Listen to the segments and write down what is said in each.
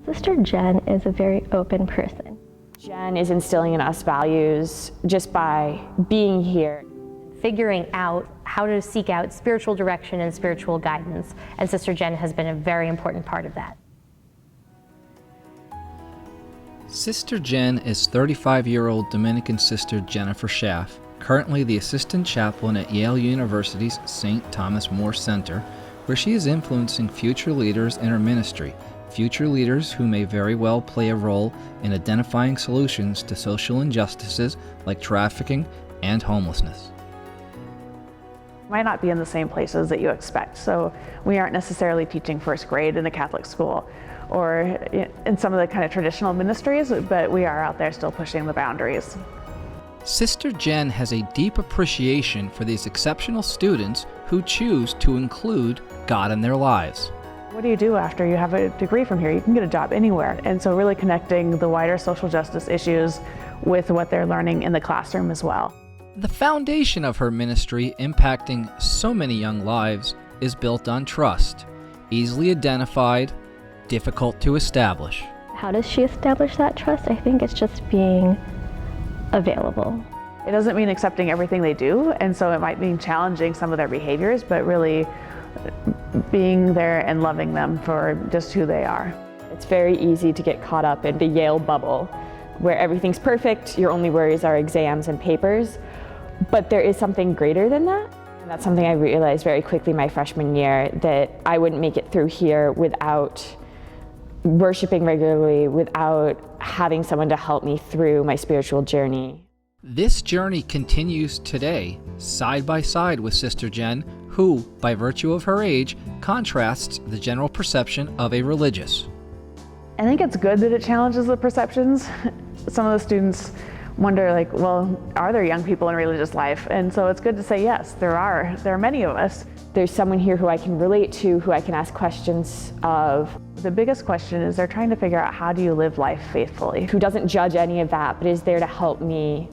Sister Jenn is a very open person. Jenn is instilling in us values just by being here. Figuring out how to seek out spiritual direction and spiritual guidance, and Sister Jenn has been a very important part of that. Sister Jenn is 35-year-old Dominican Sister Jennifer Schaaf, currently the Assistant Chaplain at Yale University's St. Thomas More Center, where she is influencing future leaders in her ministry, future leaders who may very well play a role in identifying solutions to social injustices like trafficking and homelessness. Might not be in the same places that you expect. So we aren't necessarily teaching first grade in a Catholic school or in some of the kind of traditional ministries, but we are out there still pushing the boundaries. Sister Jenn has a deep appreciation for these exceptional students who choose to include God in their lives. What do you do after you have a degree from here? You can get a job anywhere. And so really connecting the wider social justice issues with what they're learning in the classroom as well. The foundation of her ministry, impacting so many young lives, is built on trust, easily identified, difficult to establish. How does she establish that trust? I think it's just being available. It doesn't mean accepting everything they do, and so it might mean challenging some of their behaviors, but really being there and loving them for just who they are. It's very easy to get caught up in the Yale bubble, where everything's perfect, your only worries are exams and papers. But there is something greater than that. And that's something I realized very quickly my freshman year, that I wouldn't make it through here without worshiping regularly, without having someone to help me through my spiritual journey. This journey continues today, side by side with Sister Jenn, who, by virtue of her age, contrasts the general perception of a religious. I think it's good that it challenges the perceptions. Some of the students wonder, like, well, are there young people in religious life? And so it's good to say, yes, there are many of us. There's someone here who I can relate to, who I can ask questions of. The biggest question is they're trying to figure out, how do you live life faithfully? Who doesn't judge any of that, but is there to help me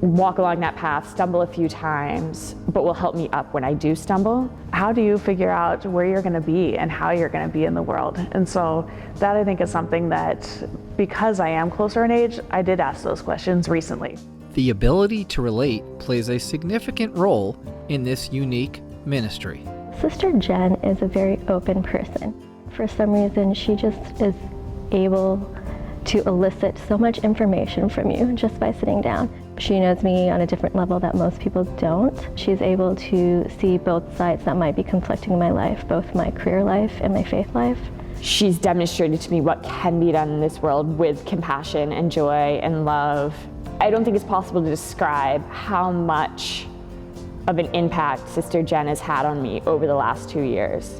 walk along that path, stumble a few times, but will help me up when I do stumble. How do you figure out where you're going to be and how you're going to be in the world? And so that, I think, is something that, because I am closer in age, I did ask those questions recently. The ability to relate plays a significant role in this unique ministry. Sister Jenn is a very open person. For some reason, she just is able to elicit so much information from you just by sitting down. She knows me on a different level that most people don't. She's able to see both sides that might be conflicting in my life, both my career life and my faith life. She's demonstrated to me what can be done in this world with compassion and joy and love. I don't think it's possible to describe how much of an impact Sister Jenn has had on me over the last 2 years.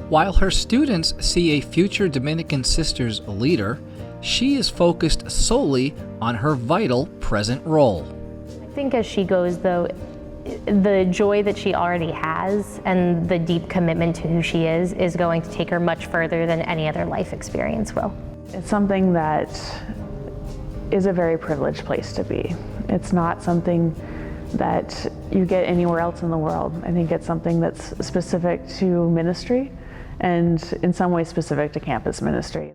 While her students see a future Dominican Sisters leader, she is focused solely on her vital present role. I think as she goes, though, the joy that she already has and the deep commitment to who she is going to take her much further than any other life experience will. It's something that is a very privileged place to be. It's not something that you get anywhere else in the world. I think it's something that's specific to ministry and in some ways specific to campus ministry.